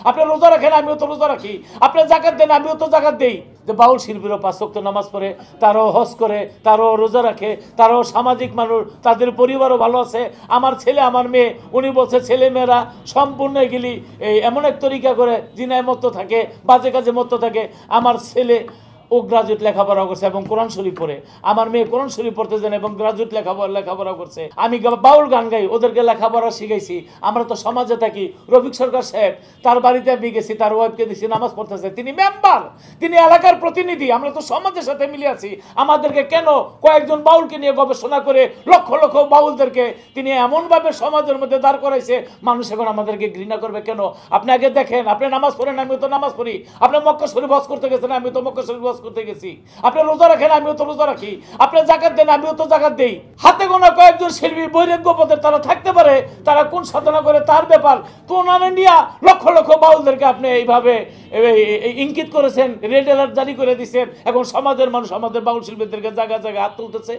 আপনি রোজা রাখেন, আমিও তো রোজা রাখি। আপনি যাকাত দেন, আমিও তো যাকাত দেই। যে বাউল শিল্পীরও 5 ওয়াক্ত নামাজ পড়ে, তারাও হজ করে, তারাও রোজা রাখে, তারাও সামাজিক মানুষ, তাদের পরিবারও ভালো আছে। আমার ছেলে, আমার মেয়ে, উনি বলছে ছেলে মেয়েরা সম্পূর্ণ এগুলি এমন এক তরিকা করে জিনায় মত্ত থাকে, বাজে কাজে মত্ত থাকে। আমার ছেলে ও গ্রাজুয়েট লেখাপড়া করছে এবং কোরআন শরীফ পড়ে। আমার মেয়ে কোরআন শরীফ পড়তে জানে এবং গ্রাজুয়েট লেখাপড়া করছে। আমি বাউল গান গাই, ওদেরকে লেখাপড়া শিখাইছি। আমরা তো সমাজে থাকি। রফিক সরকার সাহেব, তার বাড়িতে আমি গেছি, তার ওয়াইফকে দিছি, নামাজ পড়তেছে। তিনি মেম্বার, তিনি এলাকার প্রতিনিধি। আমরা তো সমাজের সাথে মিলে আছি। আমাদেরকে কেন কয়েকজন বাউলকে নিয়ে গবেষণা করে লক্ষ লক্ষ বাউলদেরকে তিনি এমনভাবে সমাজের মধ্যে দাঁড় করাইছে, মানুষ এখন আমাদেরকে ঘৃণা করবে কেন? আপনি আগে দেখেন, আপনি নামাজ পড়েন, আমিও তো নামাজ পড়ি। আপনি মক্কা শরীফ হজ করতে গেছেন, আমি তো মক্কা শরীফ হজ করতে গেছি। আপনি রোজা রাখেন, আমিও তো রোজা রাখি। আপনি যাকাত দেন, আমিও তো যাকাত দেই। হাতে গোনা কয়েকজন শিল্পী বৈরাগ্য পদের তারা থাকতে পারে, তারা কোন সাধনা করে তার ব্যাপার। তো ওনারা নিয়ে লক্ষ লক্ষ বাউলদেরকে আপনি এইভাবে ইঙ্কিত করেছেন, রেড অ্যালার্ট জারি করে দিচ্ছেন। এখন সমাজের মানুষ আমাদের বাউল শিল্পীদেরকে জায়গা জায়গায় হাত তুলতেছে।